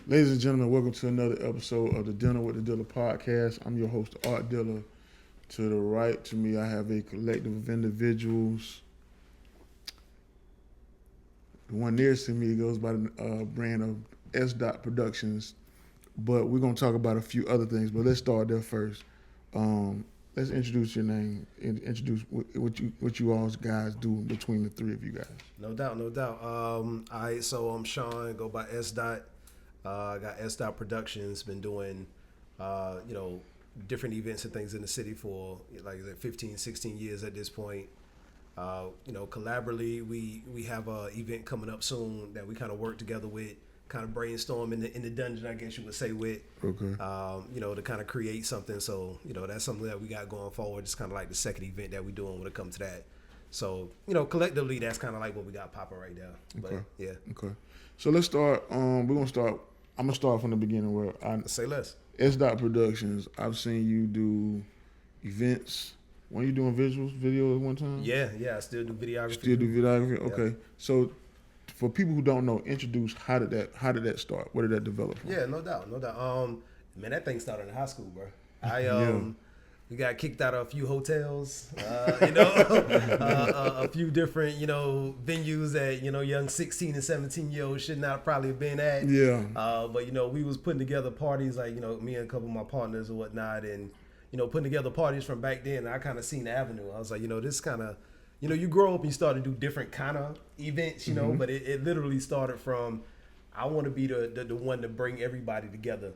Ladies and gentlemen, welcome to another episode of the Dinner with the Dealer podcast. I'm your host, Art Diller. To the right to me, I have a collective of individuals. The one nearest to me goes by the brand of S. Productions, but we're going to talk about a few other things, but let's start there first. Let's introduce your name and introduce what you all guys do between the three of you guys. No doubt, no doubt. So I'm Sean, go by S. Got S. Productions, been doing, different events and things in the city for like 15, 16 years at this point. Collaboratively, we have a event coming up soon that we kind of work together with, kind of brainstorm in the dungeon, I guess you would say, with, Okay. to kind of create something. So, that's something that we got going forward. It's kind of like the second event that we're doing when it comes to that. So, collectively, that's kind of like what we got popping right now. But, Okay. yeah. Okay. So let's start. I'm going to start from the beginning where Say less. S. Productions, I've seen you do events. When you doing video at one time? Yeah, I still do videography. Still do videography? Okay. Yeah. So for people who don't know, introduce how did that start? Where did that develop from? Yeah, no doubt. Man, that thing started in high school, bro. We got kicked out of a few hotels, a few different, venues that, young 16 and 17-year-olds should not probably have been at. Yeah. But, we was putting together parties like, me and a couple of my partners and whatnot, and, putting together parties from back then. I kind of seen the avenue. I was like, this kind of, you grow up and you start to do different kind of events, but it literally started from, I want to be the one to bring everybody together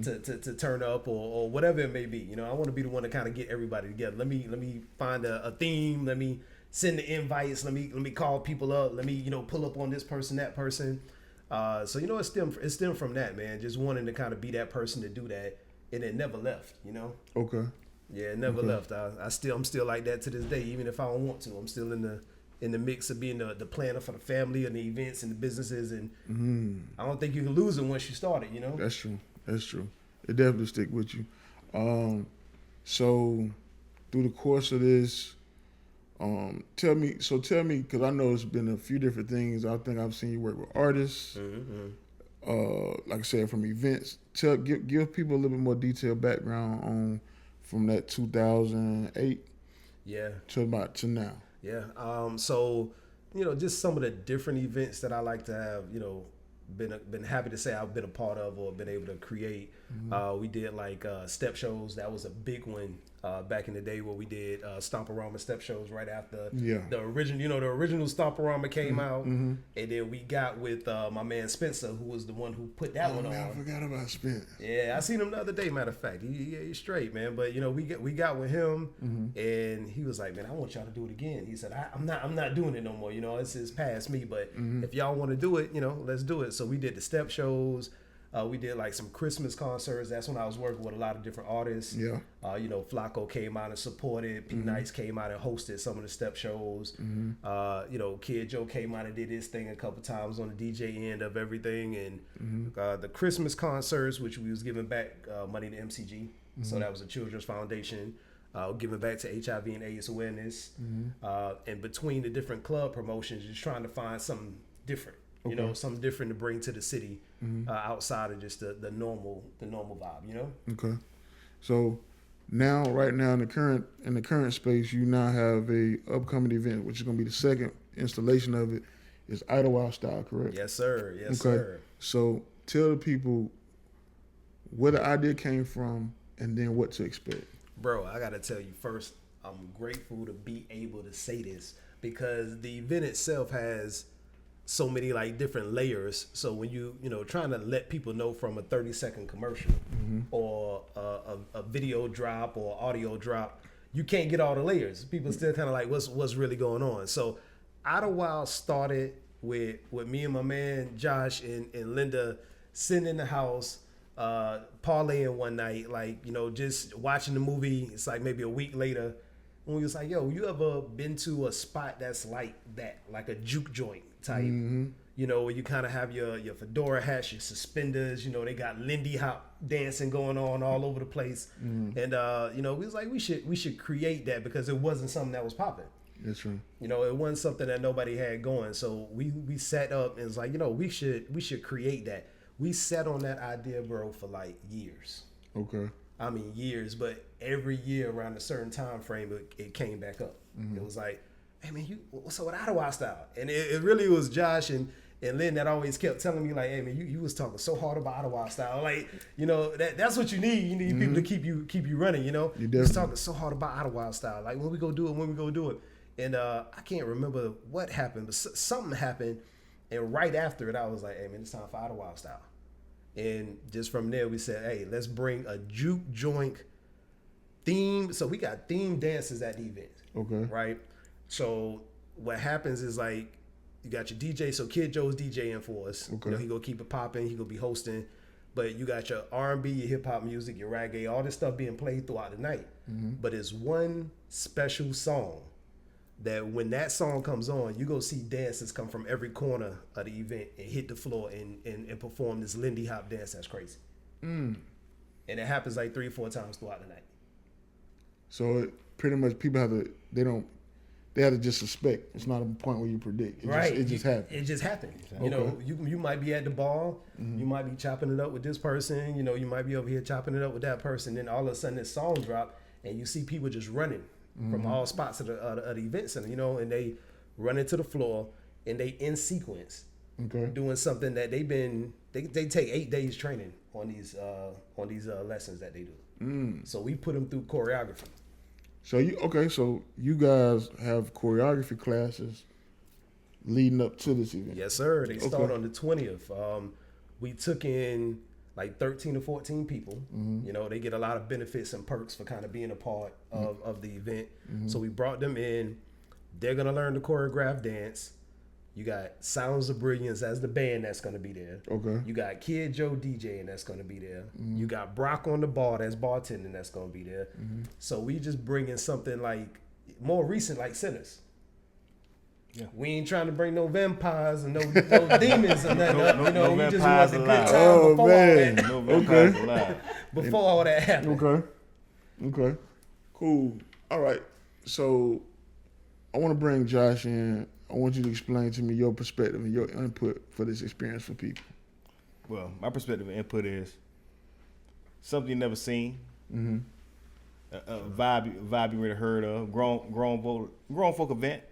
to turn up or whatever it may be. I want to be the one to kind of get everybody together. Let me find a theme. Let me send the invites. Let me call people up. Let me pull up on this person, that person. So it stemmed from that, man. Just wanting to kind of be that person to do that, and it never left. Okay. Yeah, it never left. I'm still like that to this day, even if I don't want to. I'm still in the mix of being the planner for the family and the events and the businesses, and I don't think you can lose it once you start it. That's true. It definitely stick with you. So through the course of this, tell me, because I know it's been a few different things. I think I've seen you work with artists. Like I said, from events. Give people a little bit more detailed background on from that 2008 to now. Yeah. So, just some of the different events that I like to have, been happy to say I've been a part of or been able to create. We did like step shows. That was a big one back in the day where we did Stomporama step shows right after the original, the original Stomporama came out. And then we got with my man Spencer, who was the one who put that one on. I forgot about Spence. Yeah, I seen him the other day, matter of fact. He's straight, man. But we got with him and he was like, man, I want y'all to do it again. He said, I'm not doing it no more. It's past me, but if y'all want to do it, let's do it. So we did the step shows. We did like some Christmas concerts. That's when I was working with a lot of different artists. Yeah. Flacco came out and supported. P Nice came out and hosted some of the step shows. Kid Joe came out and did his thing a couple times on the DJ end of everything. And the Christmas concerts, which we was giving back money to MCG. So that was a children's foundation. Giving back to HIV and AIDS awareness. And between the different club promotions, just trying to find something different. Something different to bring to the city outside of just the normal vibe, Okay. So right now in the current space, you now have a upcoming event, which is going to be the second installation of it. Is Idlewild Style, correct? Yes, sir. Yes, okay. sir. So tell the people where the idea came from and then what to expect. Bro, I got to tell you first, I'm grateful to be able to say this because the event itself has so many like different layers. So when you trying to let people know from a 30-second commercial or a video drop or audio drop, you can't get all the layers. People still kind of like what's really going on. So Idlewild started with me and my man Josh and Linda sitting in the house parlaying one night, like just watching the movie. It's like maybe a week later when we was like, yo, you ever been to a spot that's like that, like a juke joint type, where you kind of have your fedora hats, your suspenders, they got Lindy Hop dancing going on all over the place. And, we was like, we should create that because it wasn't something that was popping. That's right. It wasn't something that nobody had going. So we sat up and was like, we should create that. we sat on that idea, bro, for like years. Okay. I mean years, but every year around a certain time frame, it came back up. It was like, hey man, what's up with Idlewild Style? And it really was Josh and Lynn that always kept telling me like, hey man, you was talking so hard about Idlewild Style. Like, you know, that's what you need. You need people to keep you running, you know? You was talking so hard about Idlewild Style. Like, when we go do it. And I can't remember what happened, but something happened. And right after it, I was like, hey man, it's time for Idlewild Style. And just from there, we said, hey, let's bring a juke joint theme. So we got themed dances at the event. Okay. Right? So what happens is like, you got your DJ. So Kid Joe's DJing for us. Okay. You know, he gonna keep it popping. He gonna be hosting. But you got your R&B, your hip hop music, your reggae, all this stuff being played throughout the night. But it's one special song that when that song comes on, you go see dancers come from every corner of the event and hit the floor and perform this Lindy Hop dance that's crazy. And it happens like 3 or 4 times throughout the night. So pretty much people they have to just suspect. It's not a point where you predict. It just happens. It just happens. You know, you might be at the bar, you might be chopping it up with this person, you know, you might be over here chopping it up with that person, then all of a sudden this song drop and you see people just running from all spots of the event center, you know, and they run into the floor and they in sequence doing something that they take 8 days training on these lessons that they do. So we put them through choreography. So you guys have choreography classes leading up to this event? Yes, sir. They start on the 20th. We took in like 13 or 14 people. You know, they get a lot of benefits and perks for kind of being a part of the event. So we brought them in. They're going to learn the choreographed dance. You got Sounds of Brilliance as the band that's going to be there. Okay. You got Kid Joe DJing that's going to be there. You got Brock on the bar that's bartending that's going to be there. So we just bring in something like more recent, like Sinners. Yeah. We ain't trying to bring no vampires and no demons or nothing. No, we just want the good time before all that. No vampires allowed. Before all that happened. Okay. Cool. All right. So I want to bring Josh in. I want you to explain to me your perspective and your input for this experience for people. Well, my perspective and input is something you never seen, a vibe you already heard of, grown folk event.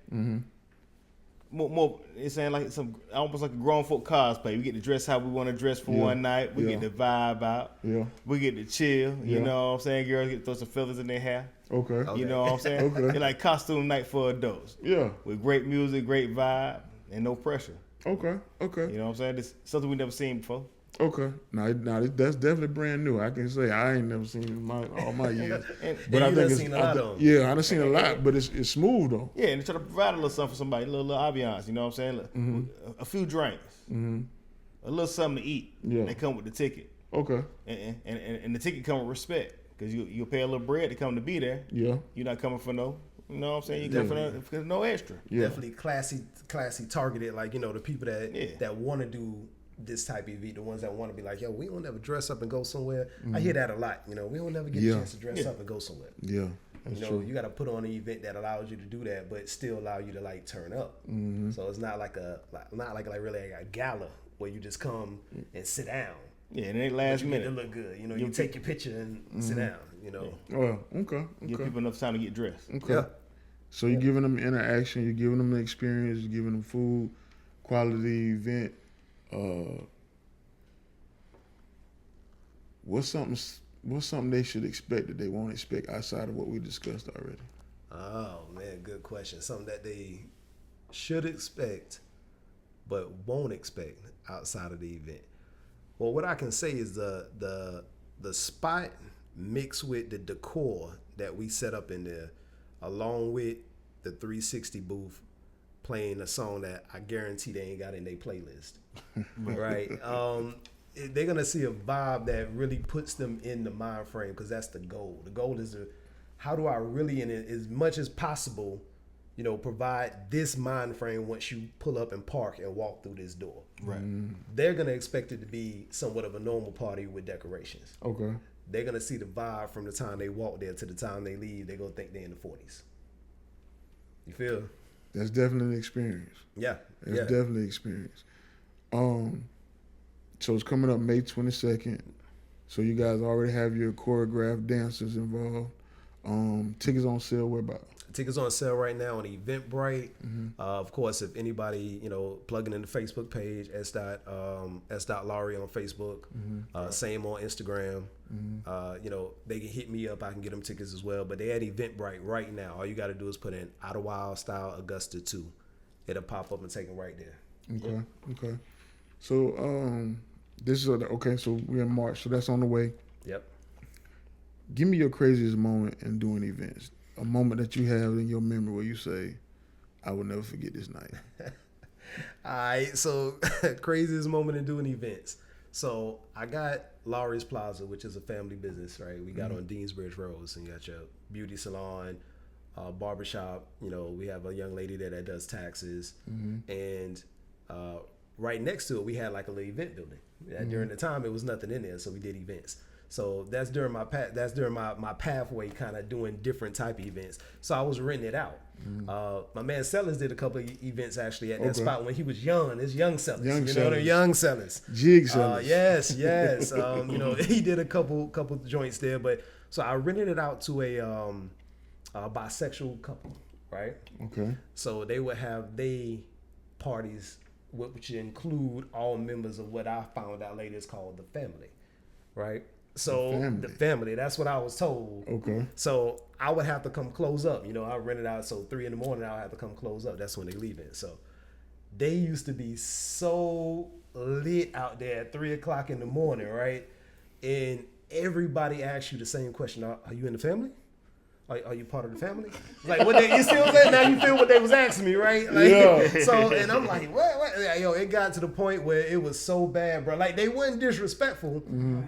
More, it's saying like some almost like a grown folk cosplay. We get to dress how we want to dress for one night. We get to vibe out. Yeah. We get to chill. You know what I'm saying? Girls get to throw some feathers in their hair. Okay. You know what I'm saying? It's like costume night for adults. Yeah. With great music, great vibe, and no pressure. Okay. You know what I'm saying? It's something we never seen before. Okay. Now that's definitely brand new. I can say I ain't never seen it in all my years. But I think it's seen a lot of them. Yeah, I done seen a lot, but it's smooth though. Yeah, and they try to provide a little something for somebody, a little ambiance. You know what I'm saying? A few drinks, a little something to eat. Yeah. They come with the ticket. Okay. And the ticket come with respect because you pay a little bread to come to be there. Yeah. You're not coming for no. You know what I'm saying? You come for no extra. Yeah. Definitely classy targeted. Like, you know, the people that want to do this type of event, the ones that want to be like, yo, we don't ever dress up and go somewhere. I hear that a lot. You know, we don't never get a chance to dress up and go somewhere. Yeah, that's true. You got to put on an event that allows you to do that, but still allow you to like turn up. So it's not like really a gala where you just come and sit down. Yeah, and it ain't last minute. It look good. You know, you take your picture and sit down. You know. Oh, okay. Give people enough time to get dressed. Okay. Yeah. So you're giving them interaction. You're giving them the experience. You're giving them food, quality event. What's something they should expect that they won't expect outside of what we discussed already? Oh man, good question. Something that they should expect but won't expect outside of the event. Well, what I can say is the spot mixed with the decor that we set up in there, along with the 360 booth playing a song that I guarantee they ain't got in their playlist. Right? They're going to see a vibe that really puts them in the mind frame because that's the goal. The goal is how do I really, in it, as much as possible, you know, provide this mind frame once you pull up and park and walk through this door. Right. They're going to expect it to be somewhat of a normal party with decorations. Okay. They're going to see the vibe from the time they walk there to the time they leave. They're going to think they're in the 40s. You feel? That's definitely an experience. Yeah. That's definitely an experience. So it's coming up May 22nd. So you guys already have your choreographed dancers involved. Tickets on sale. Where about? Tickets on sale right now on Eventbrite. Of course, if anybody, plugging in the Facebook page, S.Lowery on Facebook, same on Instagram. They can hit me up. I can get them tickets as well. But they at Eventbrite right now. All you got to do is put in Idlewild Style Augusta 2. It'll pop up and take them right there. Okay. So this is okay. So we're in March. So that's on the way. Yep. Give me your craziest moment in doing events. A moment that you have in your memory where you say, I will never forget this night. All right, so craziest moment in doing events. So I got Lowery's Plaza, which is a family business, right? We got on Deansbridge Road, so you got your beauty salon, barbershop. We have a young lady there that does taxes. And right next to it, we had like a little event building. During the time, it was nothing in there, so we did events. So that's during my pathway, kind of doing different type of events. So I was renting it out. My man Sellers did a couple of events actually at that spot when he was young. It's young Sellers, the young Sellers, Jig Sellers. Yes. He did a couple joints there, but so I rented it out to a bisexual couple, right? Okay. So they would have parties, which include all members of what I found out later is called the family, right? So the family, that's what I was told. Okay. So I would have to come close up. I rented out, so 3 a.m, I would have to come close up. That's when they leave it. So they used to be so lit out there at 3 o'clock in the morning, right? And everybody asks you the same question. Are you in the family? Are you part of the family? Like what you see what I'm saying? Now you feel what they was asking me, right? So and I'm like, what? Yo, it got to the point where it was so bad, bro. Like they weren't disrespectful,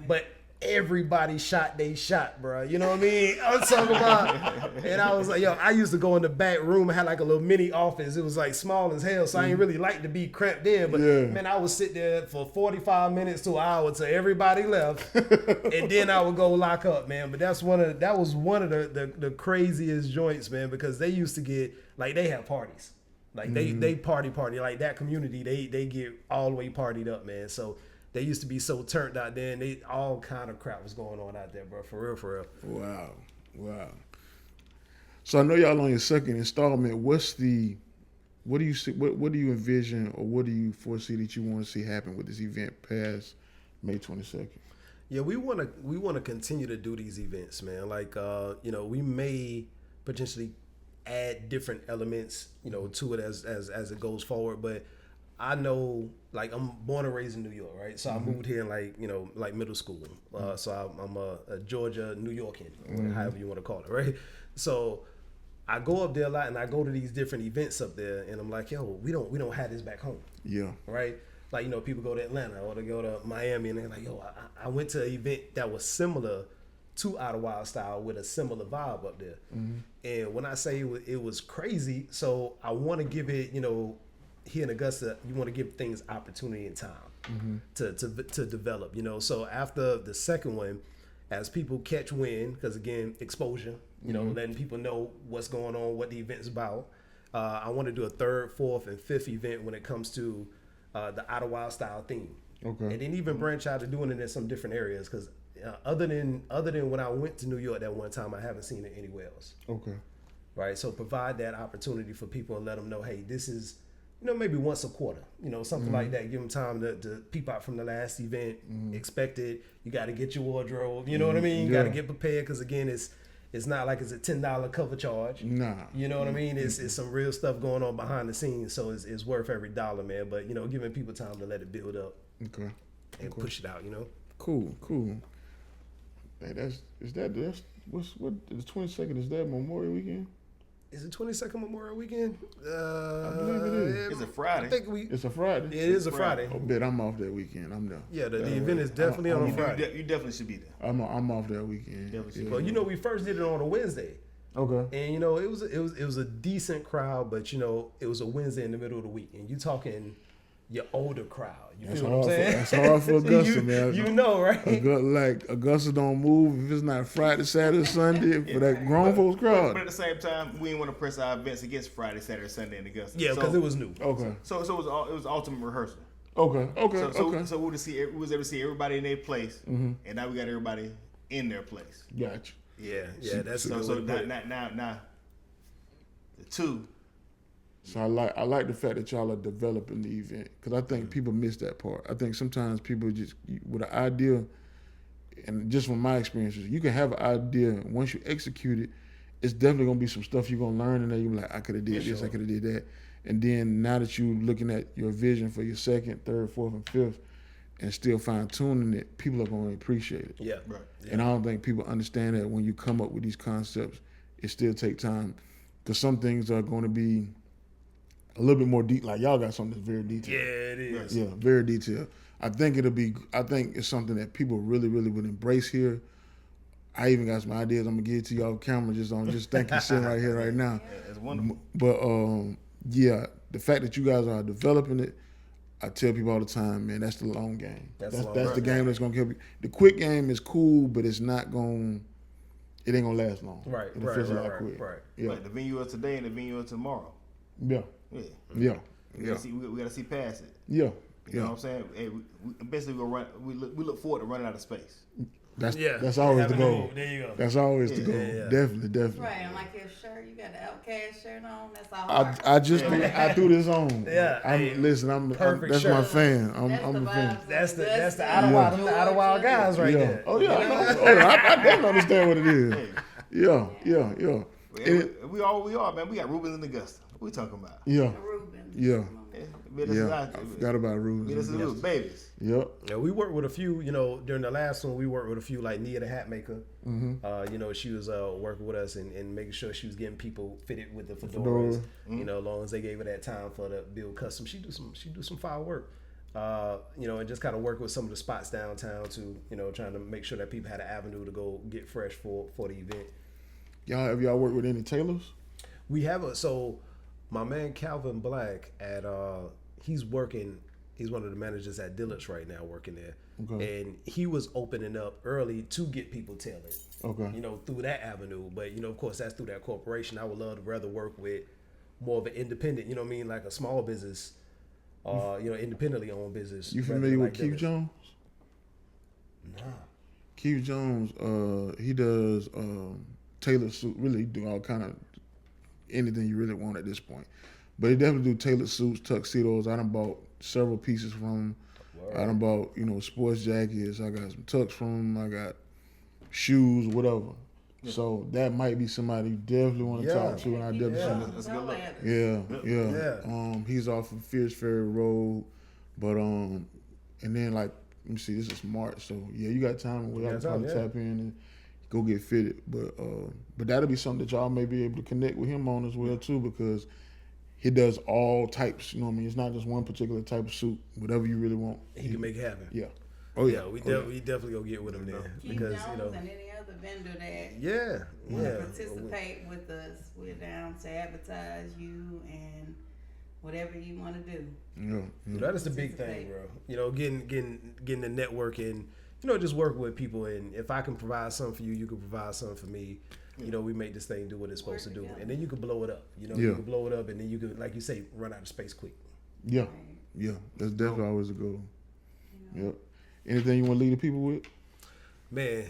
but everybody shot they shot, bro. You know what I mean? I was talking about, and I was like, yo, I used to go in the back room and had like a little mini office. It was like small as hell, so I ain't really like to be cramped in. But man, I would sit there for 45 minutes to an hour till everybody left, and then I would go lock up, man. But that was one of the craziest joints, man, because they used to get like they have parties, like they party like that community. They get all the way partied up, man. So. They used to be so turned out there, and they all kind of crap was going on out there, bro. For real. Wow. So I know y'all on your second installment. What do you see? What do you envision, or what do you foresee that you want to see happen with this event past May 22nd? Yeah, we want to continue to do these events, man. Like we may potentially add different elements, to it as it goes forward, but. I know, like, I'm born and raised in New York, right? So I moved here in, like middle school. So I'm a Georgia New Yorkian, however you want to call it, right? So I go up there a lot, and I go to these different events up there, and I'm like, yo, we don't have this back home. Yeah. Right? Like, people go to Atlanta or they go to Miami, and they're like, yo, I went to an event that was similar to Idlewild Style with a similar vibe up there. And when I say it was crazy, so I want to give it, here in Augusta, you want to give things opportunity and time to develop, So after the second one, as people catch wind, because again, exposure, letting people know what's going on, what the event's about. I want to do a 3rd, 4th, and 5th event when it comes to the Idlewild Style theme. Okay. And then even branch out to doing it in some different areas, because other than when I went to New York that one time, I haven't seen it anywhere else. Okay. Right. So provide that opportunity for people and let them know, hey, this is. Maybe once a quarter, something like that. Give them time to peep out from the last event. Expect it. You got to get your wardrobe. You know what I mean? You got to get prepared because again, it's not like it's a $10 cover charge. Nah. You know what I mean? It's some real stuff going on behind the scenes, so it's worth every dollar, man. But giving people time to let it build up. Okay. And push it out. Cool. Hey, that's what the 22nd is that Memorial Weekend? Is it 22nd Memorial Weekend? I believe it is. It's a Friday. It's a Friday. It is a Friday. I bet I'm off that weekend. I'm done. Yeah, the event is definitely on a Friday. You definitely should be there. I'm off that weekend. Well, we first did it on a Wednesday. Okay. And it was a decent crowd, but it was a Wednesday in the middle of the week, and you talking your older crowd. You feel what I'm saying? That's hard for Augusta, man. Right? Augusta don't move if it's not Friday, Saturday, Sunday for that grown folks crowd. But at the same time, we didn't want to press our events against Friday, Saturday, Sunday in Augusta. Yeah, because it was new. Okay. So it was ultimate rehearsal. Okay. So we was able to see everybody in their place, and now we got everybody in their place. Gotcha. Yeah. That's so now the two. So I like the fact that y'all are developing the event, because I think people miss that part. I think sometimes people just with an idea, and just from my experiences, you can have an idea. Once you execute it, it's definitely gonna be some stuff you're gonna learn, and then you're like, I could have did this, I could have did that. And then now that you're looking at your vision for your second, third, fourth, and fifth, and still fine tuning it, people are gonna appreciate it. Yeah, right. Yeah. And I don't think people understand that when you come up with these concepts, it still takes time, because some things are going to be a little bit more deep. Like y'all got something that's very detailed. Yeah, it is. Yeah, very detailed. I think it's something that people really, really would embrace here. I even got some ideas I'm gonna give to y'all camera just thinking sitting right here right now. Yeah, it's wonderful. But yeah, the fact that you guys are developing it, I tell people all the time, man, that's the long game. That's the game that's gonna kill you. The quick game is cool, but it ain't gonna last long. Right. Yeah. Like the venue of today and the venue of tomorrow. Yeah. We gotta see past it. Yeah. You know what I'm saying? Hey, we basically we look forward to running out of space. That's always the goal. There you go. That's always the goal. Yeah. Definitely. Right, and like your shirt, you got the Outcast shirt on. That's all. I threw this on. Yeah. That's my fan. I'm a fan. That's the Idlewild guys right there. Oh yeah. I definitely understand what it is. Yeah. We are, man. We got Rubens and Augusta. What we talking about? Yeah. Rubens. Yeah. I forgot about Rubens. This is little babies. Yep. Yeah, we worked with a few, during the last one, we worked with a few, like Nia the Hat Maker. She was working with us and making sure she was getting people fitted with the fedoras. As long as they gave her that time for the build custom, she do some foul work. And just kind of work with some of the spots downtown to, trying to make sure that people had an avenue to go get fresh for the event. Have y'all worked with any tailors? We have so my man Calvin Black he's one of the managers at Dillard's right now working there. Okay. And he was opening up early to get people tailored. Okay. Through that avenue. But, of course, that's through that corporation. I would love to rather work with more of an independent, like a small business, independently owned business. You familiar with Keith Jones? Nah. Keith Jones, he does tailored suit. Really, he do all kind of anything you really want at this point. But he definitely do tailored suits, tuxedos. I done bought several pieces from him. Word. I done bought, sports jackets. I got some tux from him. I got shoes, whatever. Yeah. So that might be somebody you definitely want to talk to. And I definitely That's good look. Yeah. He's off of Fierce Ferry Road. But, and then let me see, this is March. So, yeah, you got time. We'll probably tap in and go get fitted. But that'll be something that y'all may be able to connect with him on as well, too, because he does all types, It's not just one particular type of suit. Whatever you really want, he can make it happen. Yeah. We definitely go get with him there because Jones and any other vendor that participate with us, we're down to advertise you and whatever you want to do. Yeah. That is the big thing, bro. Getting the network and just work with people, and if I can provide something for you, you can provide something for me. We make this thing do what it's supposed to do, and then you can blow it up. You can blow it up, and then you can, like you say, run out of space quick. Yeah, that's definitely always a goal. Yep. Anything you want to leave the people with? Man,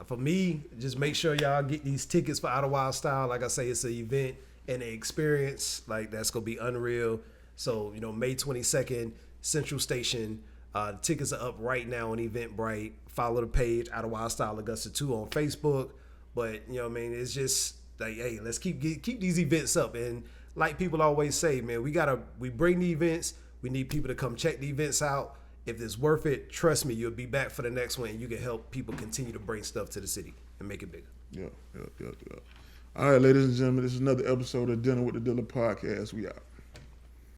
for me, just make sure y'all get these tickets for Idlewild Style. Like I say, it's an event and an experience that's gonna be unreal. So May 22nd, Central Station. The tickets are up right now on Eventbrite. Follow the page Idlewild Style Augusta 2 on Facebook. But it's just like, hey, let's keep these events up. And like people always say, man, we bring the events. We need people to come check the events out. If it's worth it, trust me, you'll be back for the next one, and you can help people continue to bring stuff to the city and make it bigger. Yeah. All right, ladies and gentlemen, this is another episode of Dinner with the Dilla podcast. We out.